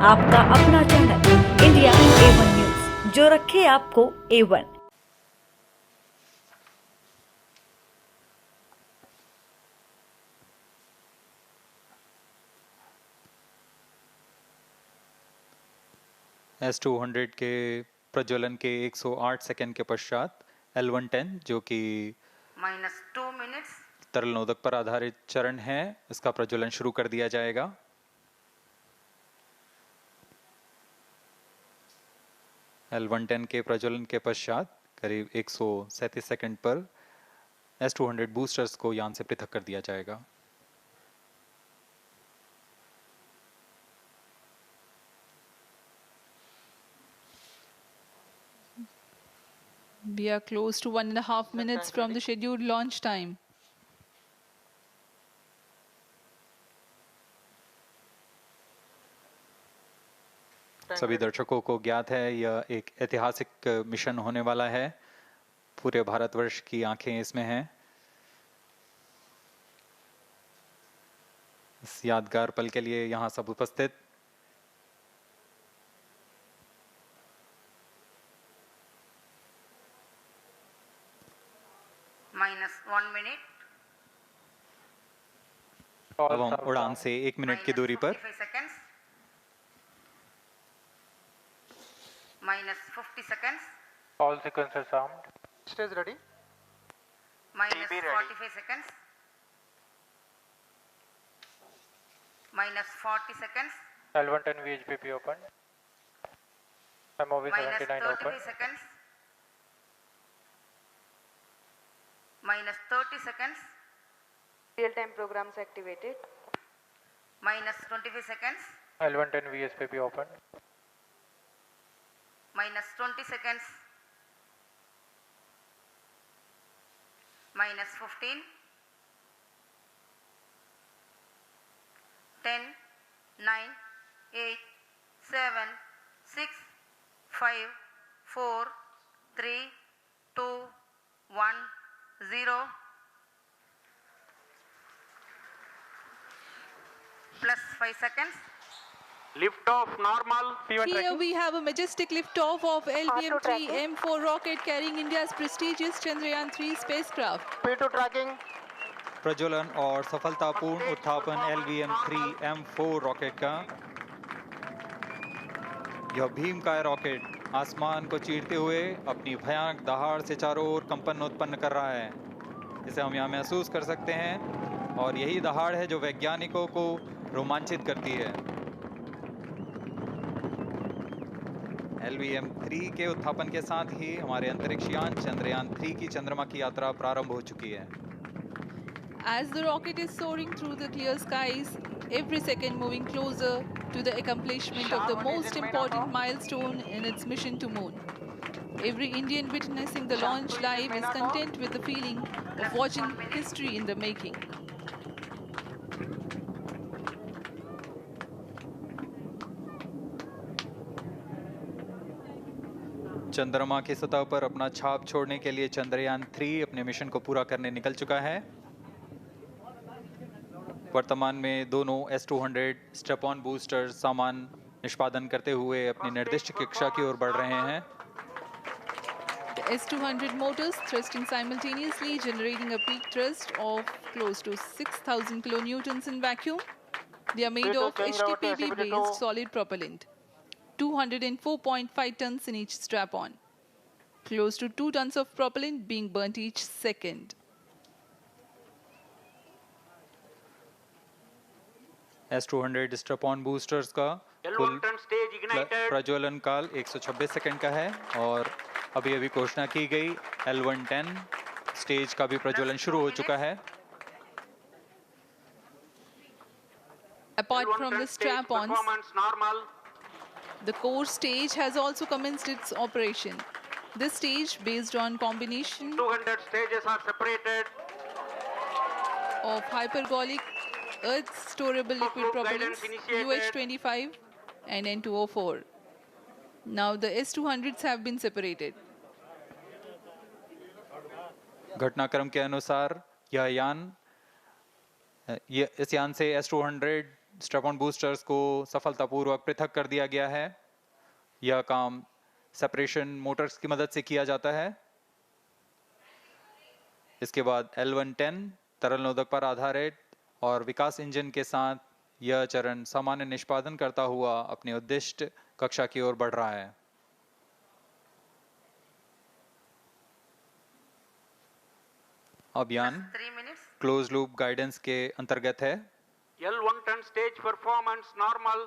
आपका अपना channel India A1 news, जो रखे आपको A1। S-200 के प्रज्वलन के 108 सेकंड के पश्चात L-110 जो कि -2 मिनट्स तरल नोदक पर आधारित चरण है, इसका प्रज्वलन शुरू कर दिया जाएगा। L-110 के प्रज्वलन के पश्चात करीब 137 सेकंड पर S-200 बूस्टर्स को यान से पृथक कर दिया जाएगा। We are close to 1.5 minutes from the scheduled launch time. सभी दर्शकों को ज्ञात है यह एक ऐतिहासिक मिशन होने वाला है। पूरे भारतवर्ष की आंखें इसमें हैं। इस यादगार पल के लिए यहाँ सब उपस्थित -1 मिनट। अब हम उड़ान से 1 मिनट की दूरी पर -50 seconds. All sequences armed. Stage ready. -45 seconds. -40 seconds. L-110 VHPP open. MOV 79 open. -35 seconds. -30 seconds. Real-time programs activated. -25 seconds. L-110 VSPP open. -20 seconds. -15. 10, 9, 8, 7, 6, 5, 4, 3, 2, 1, 0. Plus 5 seconds. Lift off normal. Here we have a majestic liftoff of LBM-3 M4 rocket carrying India's prestigious Chandrayaan 3 spacecraft. P2 tracking. प्रज्वलन और सफलतापूर्ण उत्थापन LBM-3 M4 rocket का। यह भीमकाय rocket आसमान को चीरते हुए अपनी भयानक दहाड़ से चारों ओर कंपन उत्पन्न कर रहा है। इसे हम यहाँ महसूस कर सकते हैं और यही दहाड़ है जो वैज्ञानिकों को रोमांचित करती है। LBM-3 के उत्थापन के साथ ही हमारे अंतरिक्ष यान चंद्रयान 3 की चंद्रमा की यात्रा प्रारंभ हो चुकी है। As the rocket is soaring through the clear skies, every second moving closer to the accomplishment of the most important milestone in its mission to moon. Every Indian witnessing the launch live is content with the feeling of watching history in the making. चंद्रमा की सतह पर अपना छाप छोड़ने के लिए चंद्रयान 3 अपने मिशन को पूरा करने निकल चुका है। वर्तमान में दोनों S-200 स्टेप ऑन बूस्टर सामान निष्पादन करते हुए अपनी निर्दिष्ट कक्षा की ओर बढ़ रहे हैं। The S-200 motors thrusting simultaneously, generating a peak thrust of close to 6,000 kilonewtons in vacuum. They are made of HTPB-based solid propellant. 204.5 tons in each strap-on. Close to 2 tons of propellant being burnt each second. S-200 strap-on boosters का कुल प्रज्वलन काल 126 second का है और अभी अभी घोषणा की गई L-110 स्टेज का भी प्रज्वलन शुरू हो चुका है। Apart from the strap-ons, the core stage has also commenced its operation. This stage, based on combination 200 stages are separated. of hypergolic earth storable liquid propellants UH-25 and N2O4. Now the S-200s have been separated. घटनाक्रम के अनुसार यह यान इस यान से S-200 strap on boosters को सफलतापूर्वक पृथक कर दिया गया है। यह काम सेपरेशन मोटर्स की मदद से किया जाता है। इसके बाद L110 तरल नोदक पर आधारित और विकास इंजन के साथ यह चरण सामान्य निष्पादन करता हुआ अपने उद्दिष्ट कक्षा की ओर बढ़ रहा है। अभियान 3 minutes. क्लोज लूप गाइडेंस के अंतर्गत है। L110 stage performance normal.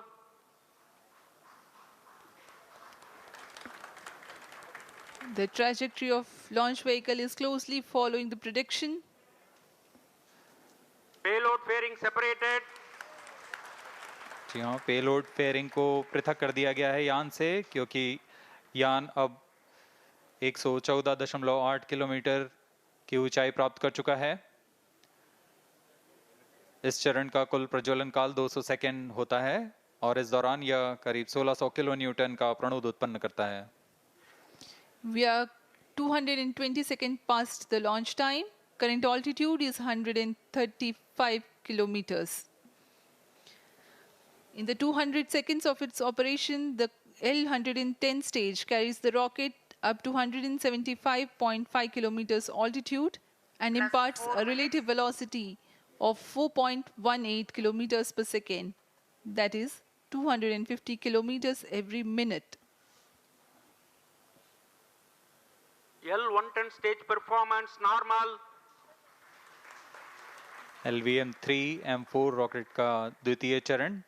The trajectory of launch vehicle is closely following the prediction. Payload fairing separated. जी हाँ, पेलोड फेयरिंग को पृथक कर दिया गया है यान से, क्योंकि यान अब 114.8 किलोमीटर की ऊंचाई प्राप्त कर चुका है। इस चरण का कुल प्रज्वलन काल 200 सेकेंड होता है और इस दौरान यह करीब 1600 किलो न्यूटन का प्रणोद उत्पन्न करता है। We are 220 seconds past the launch time. Current altitude is 135 kilometers. In the 200 seconds of its operation, the L110 stage carries the rocket up to 175.5 kilometers altitude and Plus imparts 4 a relative velocity of 4.18 kilometers per second. That is 250 kilometers every minute. L110 stage performance normal. LVM-3M4 rocket का द्वितीय चरण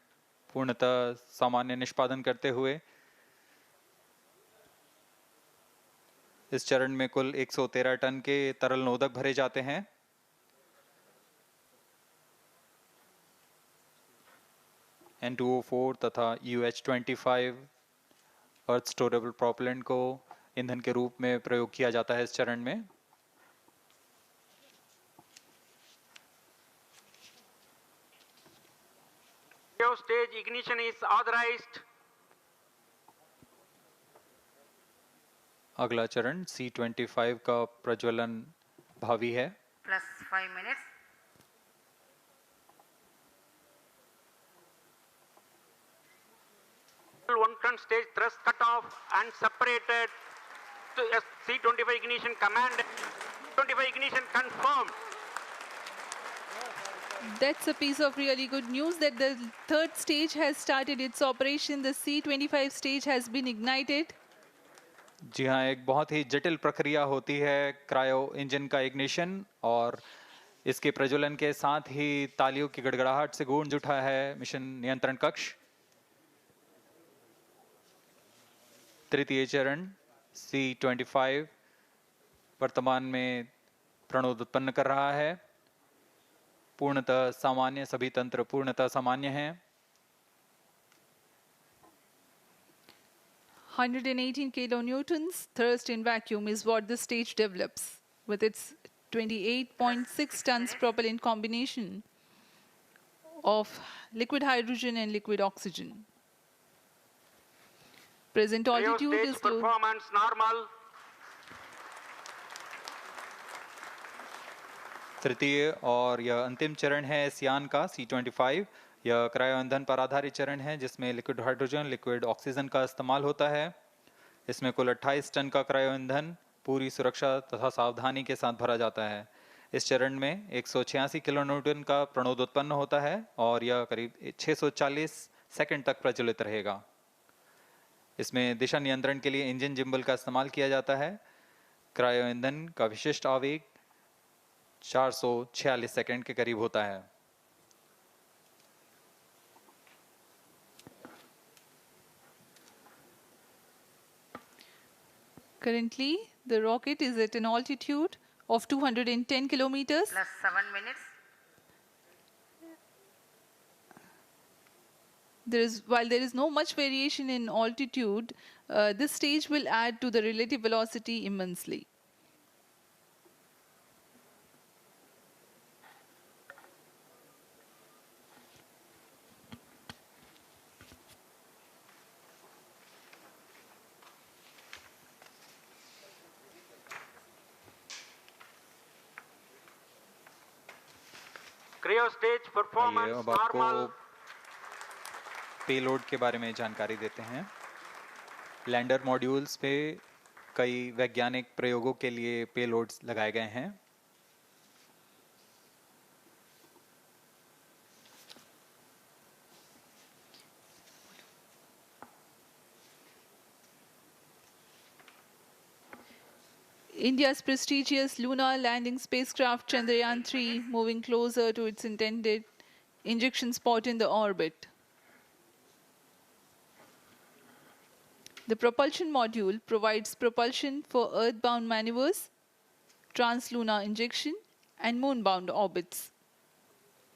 पूर्णतः सामान्य निष्पादन करते हुए इस चरण में कुल 113 टन के तरल नोदक भरे जाते हैं। N2O4 तथा UH-25 अर्थ स्टोरेबल प्रोपेलेंट को ईंधन के रूप में प्रयोग किया जाता है इस चरण में। Stage ignition is authorized. अगला चरण C-25 का प्रज्वलन भावी है। Plus 5 minutes. L110 stage thrust cut off and separated. To C-25 ignition command. 25 ignition confirmed. That's a piece of really good news that the third stage has started its operation. The C-25 stage has been ignited. जी हाँ, एक बहुत ही जटिल प्रक्रिया होती है cryo engine का ignition, और इसके प्रज्वलन के साथ ही तालियों की गड़गड़ाहट से गूंज उठा है मिशन नियंत्रण कक्ष। तृतीय चरण C-25 वर्तमान में प्रणोद उत्पन्न कर रहा है। पूर्णतः सामान्य, सभी तंत्र पूर्णतः सामान्य हैं। 118 kilonewtons thrust in vacuum is what this stage develops with its 28.6 tons propellant combination of liquid hydrogen and liquid oxygen. Present altitude Stage is close. performance normal. तृतीय और यह अंतिम चरण है इस यान का C-25। यह क्रायो ईंधन पर आधारित चरण है जिसमें लिक्विड हाइड्रोजन, लिक्विड ऑक्सीजन का इस्तेमाल होता है। इसमें कुल 28 टन का क्रायो ईंधन पूरी सुरक्षा तथा सावधानी के साथ भरा जाता है। इस चरण में 186 किलो न्यूटन का प्रणोद उत्पन्न होता है और यह करीब 640 सेकंड तक प्रज्वलित रहेगा। इसमें दिशा नियंत्रण के लिए इंजन जिम्बल का इस्तेमाल किया जाता है। क्रायो ईंधन का विशिष्ट आवेग 446 सेकंड के करीब होता है। Currently, the rocket is at an altitude of 210 kilometers. Plus 7 minutes. While there is no much variation in altitude, this stage will add to the relative velocity immensely. Cryo stage आइए performance अब आपको normal. Payload के बारे में जानकारी देते हैं। Lander modules पे कई वैज्ञानिक प्रयोगों के लिए पेलोड्स लगाए गए हैं। India's prestigious lunar landing spacecraft Chandrayaan 3 moving closer to its intended injection spot in the orbit. The propulsion module provides propulsion for Earth-bound maneuvers, translunar injection, and moon-bound orbits.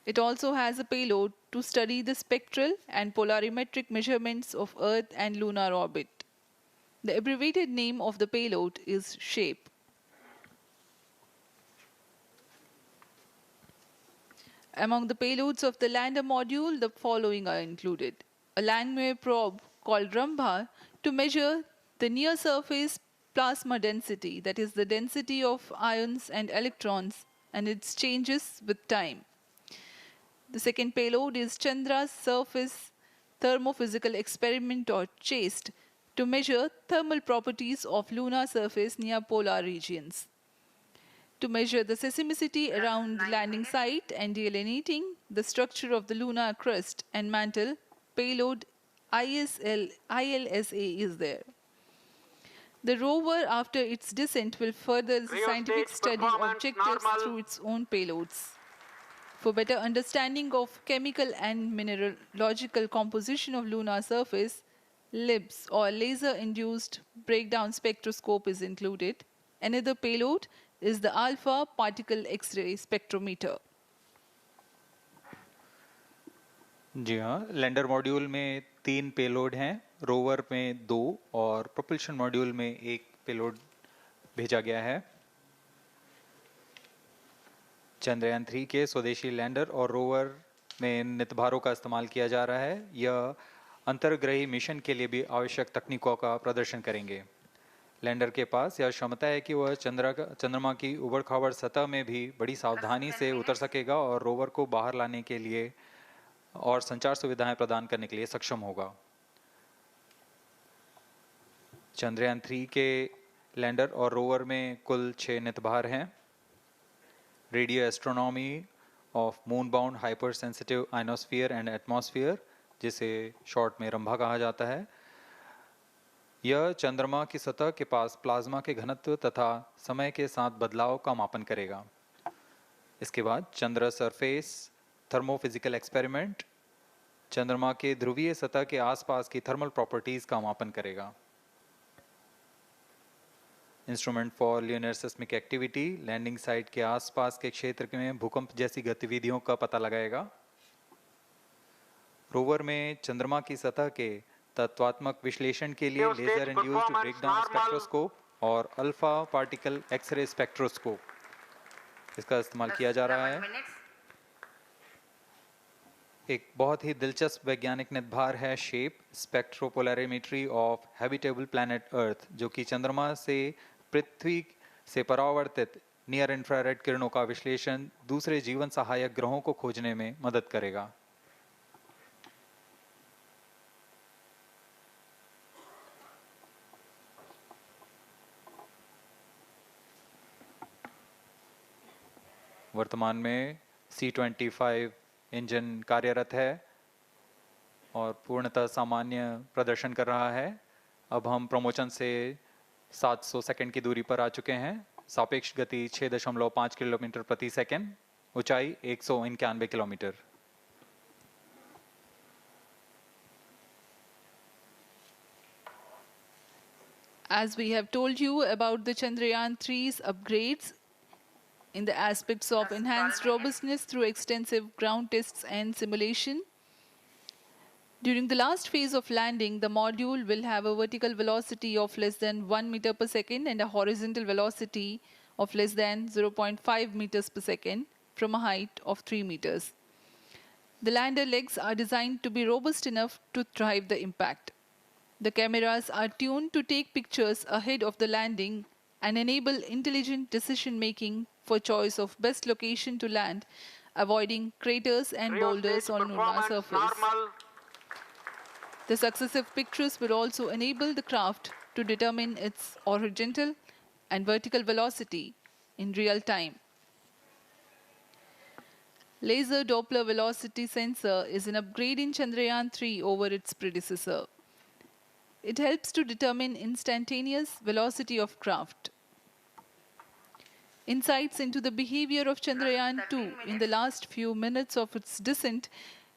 It also has a payload to study the spectral and polarimetric measurements of Earth and lunar orbit. The abbreviated name of the payload is SHAPE. Among the payloads of the lander module, the following are included. A landwehr probe called Rambha to measure the near-surface plasma density, that is the density of ions and electrons, and its changes with time. The second payload is Chandra's Surface Thermophysical Experiment, or CHASTE, to measure thermal properties of lunar surface near polar regions. To measure the seismicity around the landing site and delineating the structure of the lunar crust and mantle, payload ILSA is there. The rover, after its descent, will further the scientific Cryostage study performance objectives normal. through its own payloads. For better understanding of chemical and mineralogical composition of lunar surface, LIBS, or laser-induced breakdown spectroscope, is included. Another payload is the alpha particle X-ray spectrometer. जी हाँ, lander module में 3 payload हैं, rover में 2 और propulsion module में 1 payload भेजा गया है। चंद्रयान 3 के स्वदेशी लैंडर और रोवर में नितभारों का इस्तेमाल किया जा रहा है। यह अंतर्ग्रही मिशन के लिए भी आवश्यक तकनीकों का प्रदर्शन करेंगे। लैंडर के पास यह क्षमता है कि वह चंद्रमा की उबड़-खाबड़ सतह में भी बड़ी सावधानी से उतर सकेगा और रोवर को बाहर लाने के लिए और संचार सुविधाएं प्रदान करने के लिए सक्षम होगा। चंद्रयान 3 के लैंडर और रोवर में कुल 6 नितभार हैं। Radio astronomy of moon bound hyper sensitive ionosphere and atmosphere, जिसे शॉर्ट में रंभा कहा जाता है, यह चंद्रमा की सतह के पास प्लाज्मा के घनत्व तथा समय के साथ बदलाव का मापन करेगा। इसके बाद चंद्र सरफेस थर्मोफिजिकल एक्सपेरिमेंट चंद्रमा के ध्रुवीय सतह के आसपास की थर्मल प्रॉपर्टीज का मापन करेगा। Instrument for lunar seismic activity landing site के आसपास के क्षेत्र में भूकंप जैसी गतिविधियों का पता लगाएगा। रोवर में चंद्रमा की सतह के तत्वात्मक विश्लेषण के लिए लेजर इंड्यूस्ड ब्रेकडाउन स्पेक्ट्रोस्कोप और अल्फा पार्टिकल एक्सरे स्पेक्ट्रोस्कोप इसका इस्तेमाल किया जा रहा है। एक बहुत ही दिलचस्प वैज्ञानिक निर्धार है shape स्पेक्ट्रोपोलैरिमेट्री of habitable planet earth, जो कि चंद्रमा से पृथ्वी से परावर्तित नियर इंफ्रारेड किरणों का विश्लेषण दूसरे जीवन सहायक ग्रहों को खोजने में मदद करेगा। वर्तमान में C-25 इंजन कार्यरत है और पूर्णतः सामान्य प्रदर्शन कर रहा है। अब हम प्रमोशन से 700 सेकंड की दूरी पर आ चुके हैं। सापेक्ष गति 6.5 किलोमीटर प्रति सेकंड, ऊंचाई 191 kilometre. As we have told you about the Chandrayaan 3's upgrades in the aspects of enhanced robustness through extensive ground tests and simulation, during the last phase of landing, the module will have a vertical velocity of less than 1 meter per second and a horizontal velocity of less than 0.5 meters per second from a height of 3 meters. The lander legs are designed to be robust enough to thrive the impact. The cameras are tuned to take pictures ahead of the landing and enable intelligent decision-making for choice of best location to land, avoiding craters and boulders on lunar surface. Normal. The successive pictures will also enable the craft to determine its horizontal and vertical velocity in real time. Laser Doppler velocity sensor is an upgrade in Chandrayaan 3 over its predecessor. It helps to determine instantaneous velocity of craft. Insights into the behavior of Chandrayaan 2 in the last few minutes of its descent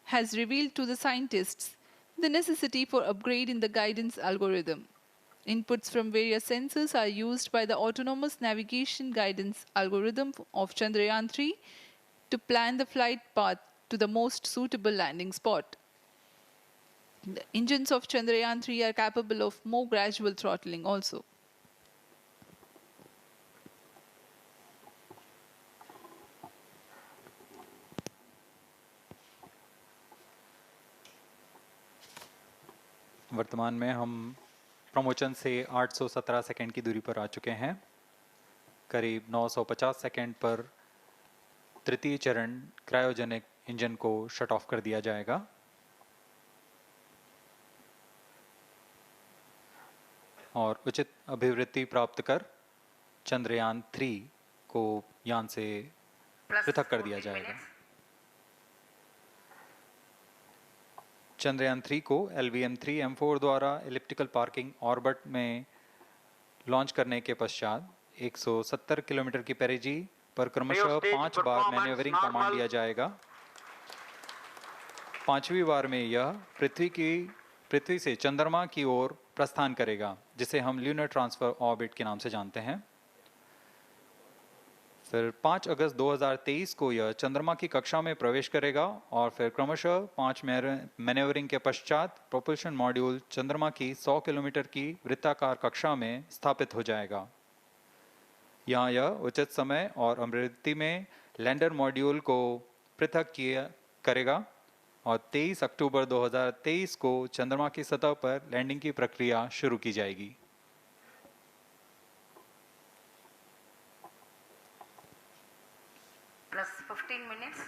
has revealed to the scientists the necessity for upgrade in the guidance algorithm. Inputs from various sensors are used by the autonomous navigation guidance algorithm of Chandrayaan 3 to plan the flight path to the most suitable landing spot. The engines of Chandrayaan 3 are capable of more gradual throttling also. वर्तमान में हम promotion से 817 second की दूरी पर आ चुके हैं। करीब 950 सेकंड पर तृतीय चरण क्रायोजेनिक इंजन को शट ऑफ कर दिया जाएगा और उचित अभिवृद्धि प्राप्त कर चंद्रयान 3 को यान से पृथक कर दिया जाएगा। चंद्रयान 3 को LVM-3M4 द्वारा एलिप्टिकल पार्किंग ऑर्बिट में लॉन्च करने के पश्चात 170 किलोमीटर की पेरिजी पर क्रमशः 5 बार मैन्यूवरिंग का मान लिया जाएगा। 5वीं बार में यह पृथ्वी से चंद्रमा की ओर प्रस्थान करेगा, जिसे हम ल्यूनर ट्रांसफर ऑर्बिट के नाम से जानते हैं। फिर 5 अगस्त 2023 को यह चंद्रमा की कक्षा में प्रवेश करेगा और फिर क्रमशः 5 मैन्यूवरिंग के पश्चात प्रोपल्शन मॉड्यूल चंद्रमा की 100 किलोमीटर की वृत्ताकार कक्षा में स्थापित हो जाएगा। यहाँ यह उचित समय और अभिवृद्धि में लैंडर मॉड्यूल को पृथक करेगा और 23 अक्टूबर 2023 को चंद्रमा की सतह पर लैंडिंग की प्रक्रिया शुरू की जाएगी। Plus 15 minutes.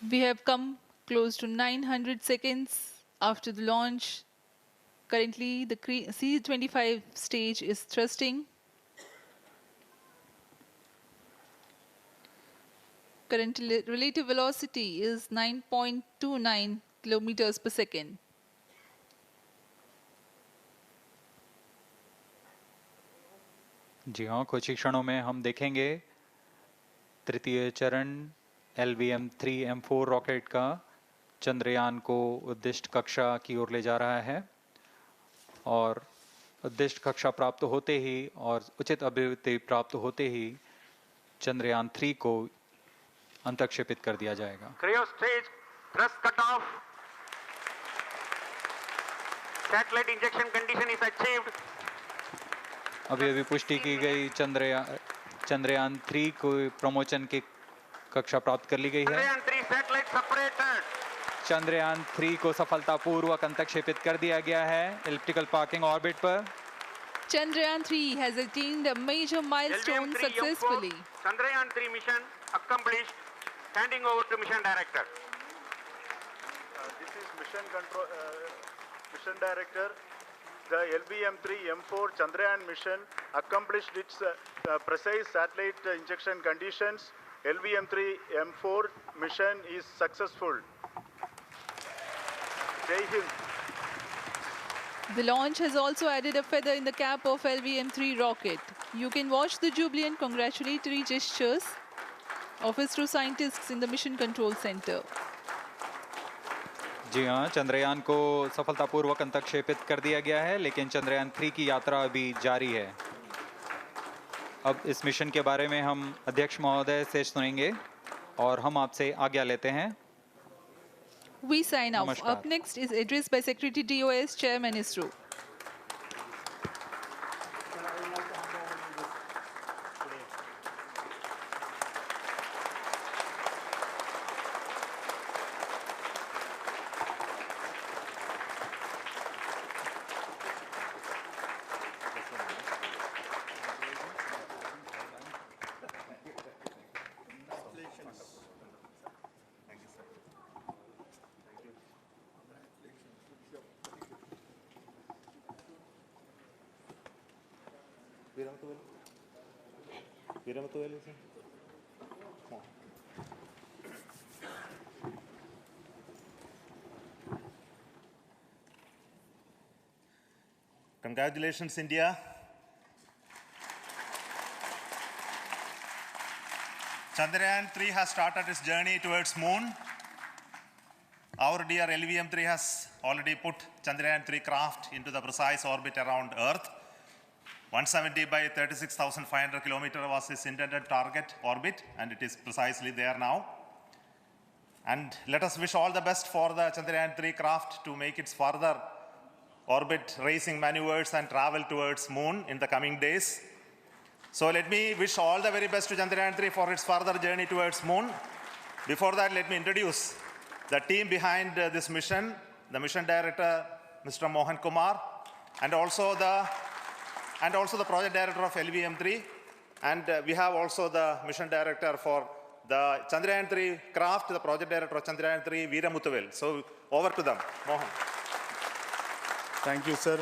We have come close to 900 seconds after the launch. Currently, the C-25 stage is thrusting. Current relative velocity is 9.29 kilometers per second. जी हाँ, कुछ ही क्षणों में हम देखेंगे तृतीय चरण LVM-3M4 रॉकेट का चंद्रयान को उद्दिष्ट कक्षा की ओर ले जा रहा है और उद्दिष्ट कक्षा प्राप्त होते ही और उचित अभिवृद्धि प्राप्त होते ही चंद्रयान 3 को अंतक्षेपित कर दिया जाएगा। Cryo stage thrust cutoff. Satellite injection condition is achieved. अभी पुष्टि की गई चंद्रयान 3 को प्रमोशन की कक्षा प्राप्त कर ली गई है। Chandrayaan 3 satellite separated. चंद्रयान 3 को सफलतापूर्वक अंतक्षेपित कर दिया गया है एलिप्टिकल पार्किंग ऑर्बिट पर। Chandrayaan 3 has attained a major milestone LVM-3M4 successfully. Chandrayaan 3 mission accomplished. Handing over to mission director. This is mission control, mission director. The LVM-3M4 Chandrayaan mission accomplished its precise satellite injection conditions. LVM-3M4 mission is successful. Jai Hind. The launch has also added a feather in the cap of LVM-3 rocket. You can watch the jubilant congratulatory gestures of ISRO scientists in the Mission Control Center. जी हाँ, चंद्रयान को सफलतापूर्वक अंतक्षेपित कर दिया गया है, लेकिन चंद्रयान 3 की यात्रा अभी जारी है। अब इस मिशन के बारे में हम अध्यक्ष महोदय से सुनेंगे और हम आपसे आज्ञा लेते हैं। We sign off. नमस्कार। Up next is address by Secretary DOS, Chairman ISRO. Congratulations, India. Chandrayaan 3 has started its journey towards moon. Our dear LVM-3 has already put Chandrayaan 3 craft into the precise orbit around Earth. 170 by 36,500 kilometers was its intended target orbit, and it is precisely there now. And let us wish all the best for the Chandrayaan 3 craft to make its further orbit racing maneuvers and travel towards moon in the coming days. So let me wish all the very best to Chandrayaan 3 for its further journey towards moon. Before that, let me introduce the team behind this mission, the mission director, Mr. Mohan Kumar, and also the project director of LVM-3. And we have also the mission director for the Chandrayaan 3 craft, the project director of Chandrayaan 3, Veera Muthuvel. So over to them, Mohan. Thank you, sir.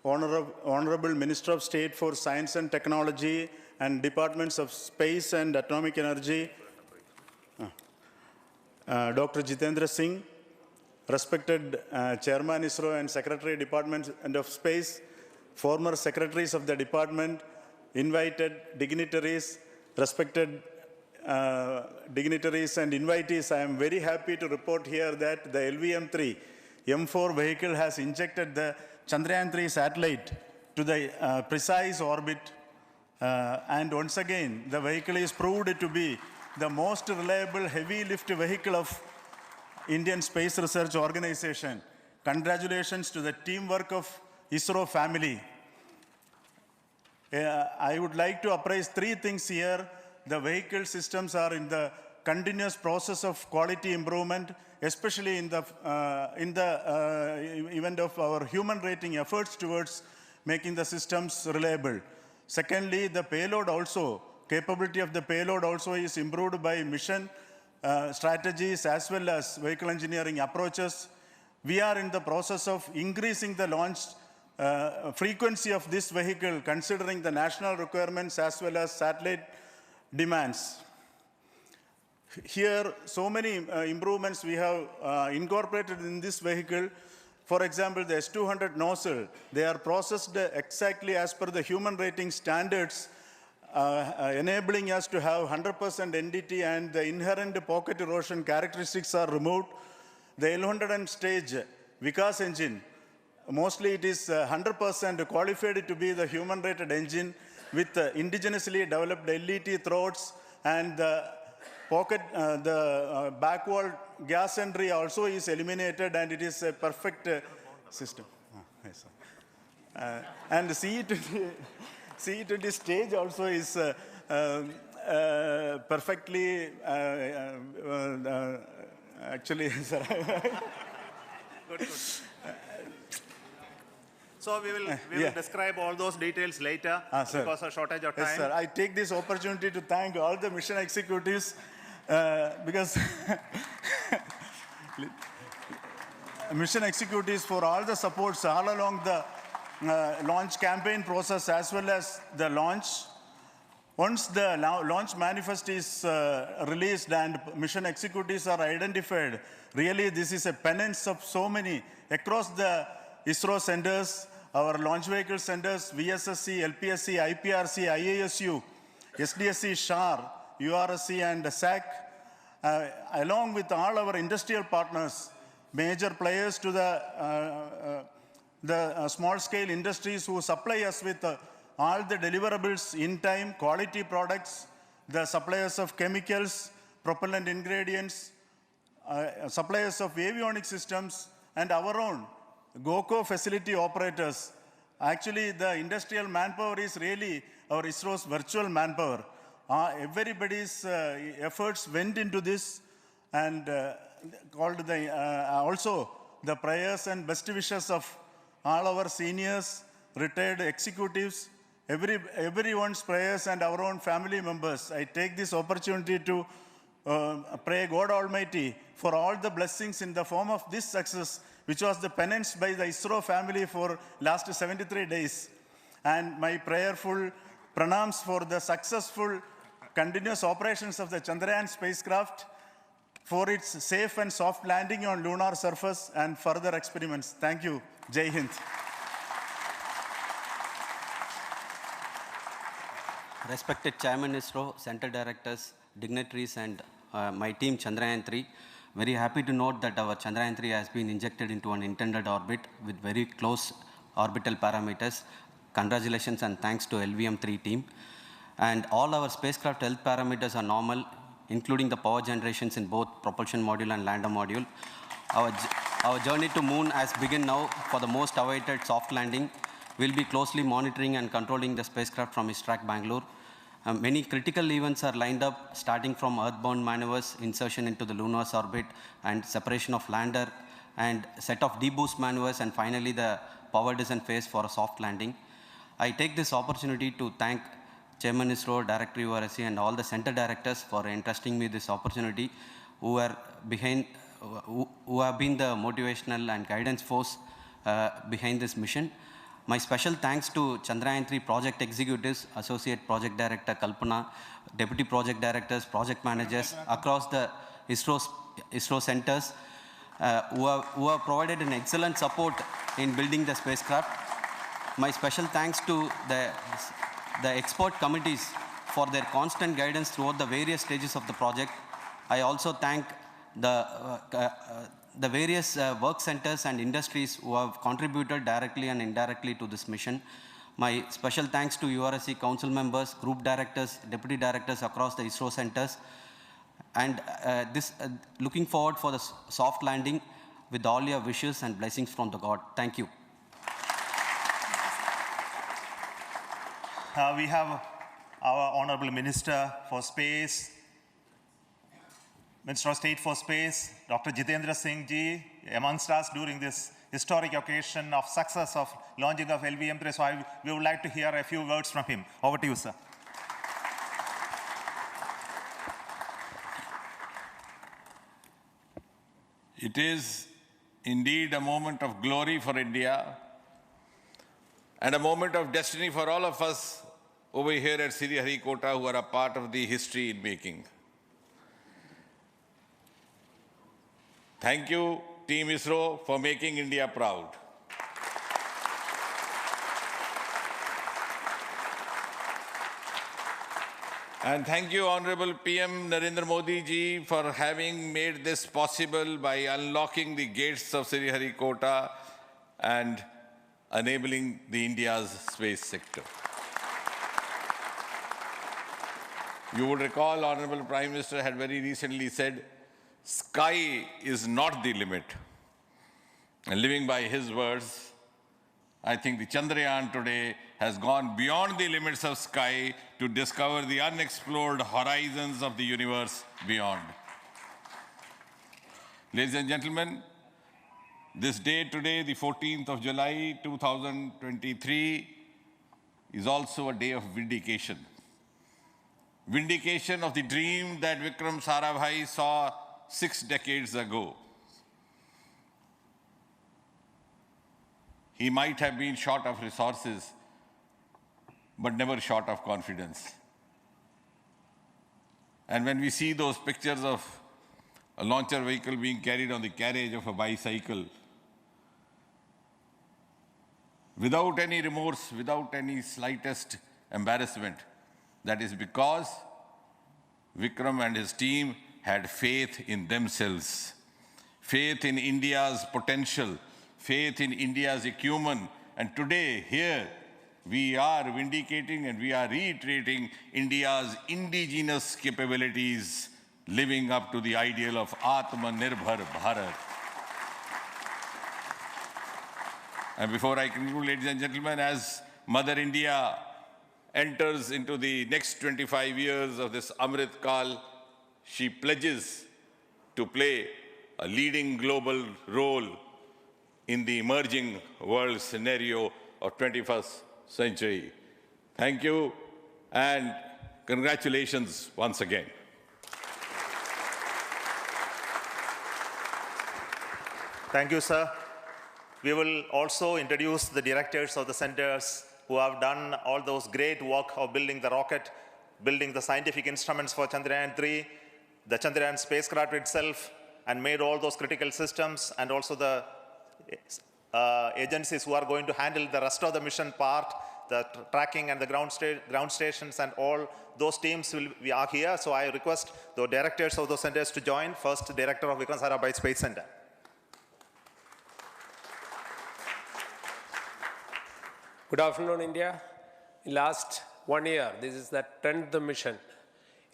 Honorable Minister of State for Science and Technology and Departments of Space and Atomic Energy, Dr. Jitendra Singh, respected Chairman ISRO and Secretary Department of Space, former secretaries of the department, invited dignitaries, respected dignitaries and invitees, I am very happy to report here that the LVM-3 M4 vehicle has injected the Chandrayaan-3 satellite to the precise orbit, and once again the vehicle is proved to be the most reliable heavy lift vehicle of Indian Space Research Organization. Congratulations to the teamwork of ISRO family. I would like to appraise three things here. The vehicle systems are in the continuous process of quality improvement, especially in the event of our human rating efforts towards making the systems reliable. Secondly, the payload also, capability of the payload also is improved by mission strategies as well as vehicle engineering approaches. We are in the process of increasing the launch frequency of this vehicle considering the national requirements as well as satellite demands. Here, so many improvements we have incorporated in this vehicle. For example, the S200 nozzle, they are processed exactly as per the human rating standards, enabling us to have 100% NDT, and the inherent pocket erosion characteristics are removed. The L100 stage Vikas engine, mostly it is 100% qualified to be the human rated engine with indigenously developed LET throats, and the back wall gas entry also is eliminated, and it is a perfect system. Yes, and the CE20 stage also is perfectly, actually, sir. Good. So we will describe all those details later because of shortage of time. Yes, sir. I take this opportunity to thank all the mission executives because mission executives for all the supports all along the launch campaign process as well as the launch. Once the launch manifest is released and mission executives are identified, really this is a penance of so many across the ISRO centers, our launch vehicle centers, VSSC, LPSC, IPRC, IASU, SDSC, SHAR, URSC, and SAC, along with all our industrial partners, major players to the small-scale industries who supply us with all the deliverables in time, quality products, the suppliers of chemicals, propellant ingredients, suppliers of avionics systems, and our own GOCO facility operators. Actually, the industrial manpower is really our ISRO's virtual manpower. Everybody's efforts went into this, and also the prayers and best wishes of all our seniors, retired executives, everyone's prayers and our own family members. I take this opportunity to pray God Almighty for all the blessings in the form of this success which was the penance by the ISRO family for last 73 days. And my prayerful pranams for the successful continuous operations of the Chandrayaan spacecraft, for its safe and soft landing on lunar surface and further experiments. Thank you. Jai Hind. Respected Chairman ISRO, Center Directors, dignitaries and my team Chandrayaan 3, very happy to note that our Chandrayaan 3 has been injected into an intended orbit with very close orbital parameters. Congratulations and thanks to LVM-3 team. And all our spacecraft health parameters are normal, including the power generations in both propulsion module and lander module. Our journey to moon has begun now for the most awaited soft landing. We'll be closely monitoring and controlling the spacecraft from ISTRAC Bangalore. Many critical events are lined up, starting from earthbound maneuvers, insertion into the lunar orbit, and separation of lander, and set of deboost maneuvers, and finally the power descent phase for a soft landing. I take this opportunity to thank Chairman ISRO, Director URSC, and all the center directors for entrusting me this opportunity, who have been the motivational and guidance force behind this mission. My special thanks to Chandrayaan 3 project executives, Associate Project Director Kalpana, Deputy Project Directors, Project Managers across the ISRO centers who have provided an excellent support in building the spacecraft. My special thanks to the expert committees for their constant guidance throughout the various stages of the project. I also thank the various work centers and industries who have contributed directly and indirectly to this mission. My special thanks to URSC council members, group directors, deputy directors across the ISRO centers. And looking forward for the soft landing with all your wishes and blessings from the God. Thank you. We have our Honorable Minister for Space, Minister of State for Space, Dr. Jitendra Singh ji, amongst us during this historic occasion of success of launching of LVM-3. So we would like to hear a few words from him. Over to you, sir. It is indeed a moment of glory for India and a moment of destiny for all of us over here at Sriharikota who are a part of the history in making. Thank you, Team ISRO, for making India proud. And thank you, Honorable PM Narendra Modi ji, for having made this possible by unlocking the gates of Sriharikota and enabling the India's space sector. You would recall, Honorable Prime Minister had very recently said, sky is not the limit. And living by his words, I think the Chandrayaan today has gone beyond the limits of sky to discover the unexplored horizons of the universe beyond. Ladies and gentlemen, this day today, the 14th of July, 2023, is also a day of vindication. Vindication of the dream that Vikram Sarabhai saw 6 decades ago. He might have been short of resources, but never short of confidence. And when we see those pictures of a launcher vehicle being carried on the carriage of a bicycle, without any remorse, without any slightest embarrassment, that is because Vikram and his team had faith in themselves, faith in India's potential, faith in India's acumen. And today, here, we are vindicating and we are reiterating India's indigenous capabilities, living up to the ideal of Atmanirbhar Bharat. And before I conclude, ladies and gentlemen, as Mother India enters into the next 25 years of this Amrit Kal, she pledges to play a leading global role in the emerging world scenario of 21st century. Thank you and congratulations once again. Thank you, sir. We will also introduce the directors of the centers who have done all those great work of building the rocket, building the scientific instruments for Chandrayaan-3, the Chandrayaan spacecraft itself, and made all those critical systems, and also the agencies who are going to handle the rest of the mission part, the tracking and the ground stations, and all those teams we are here. So I request the directors of those centers to join. First, Director of Vikram Sarabhai Space Center. Good afternoon, India. In last 1 year, this is the 10th mission,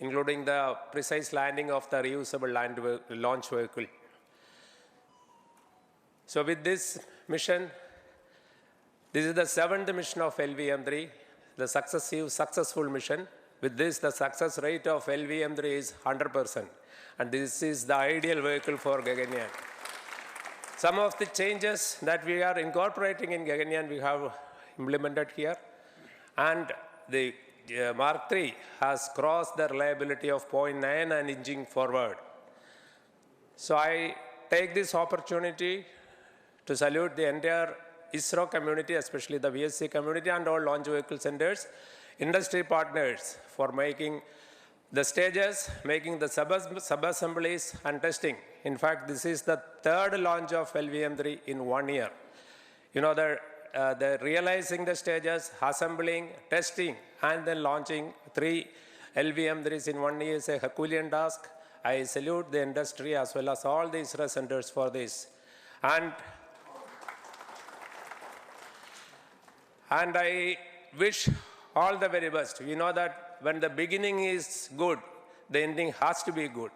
including the precise landing of the reusable launch vehicle. So with this mission, this is the 7th mission of LVM-3, the successful mission. With this, the success rate of LVM-3 is 100%, and this is the ideal vehicle for Gaganyaan. Some of the changes that we are incorporating in Gaganyaan we have implemented here, and the Mark III has crossed the reliability of 0.9 and inching forward. So I take this opportunity to salute the entire ISRO community, especially the VSC community and all launch vehicle centers, industry partners for making the stages, making the sub-assemblies and testing. In fact, this is the 3rd launch of LVM-3 in 1 year. You know, the realizing the stages, assembling, testing, and then launching 3 LVM-3s in 1 year is a Herculean task. I salute the industry as well as all the ISRO centers for this. And I wish all the very best. We know that when the beginning is good, the ending has to be good.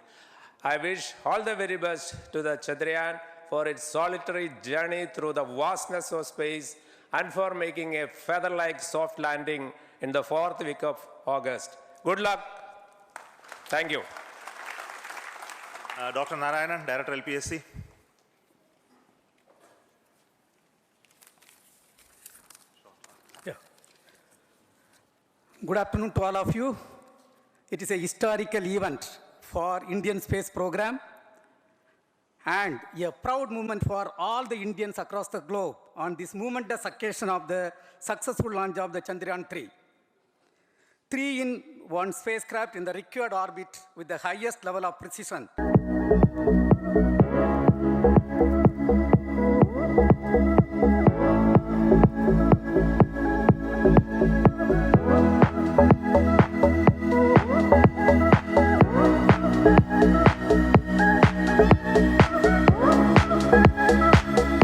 I wish all the very best to the Chandrayaan for its solitary journey through the vastness of space and for making a feather-like soft landing in the 4th week of August. Good luck. Thank you. Dr. Narayanan, Director LPSC. Good afternoon to all of you. It is a historical event for Indian space program and a proud moment for all the Indians across the globe on this momentous occasion of the successful launch of the Chandrayaan-3. 3-in-1 spacecraft in the required orbit with the highest level of precision.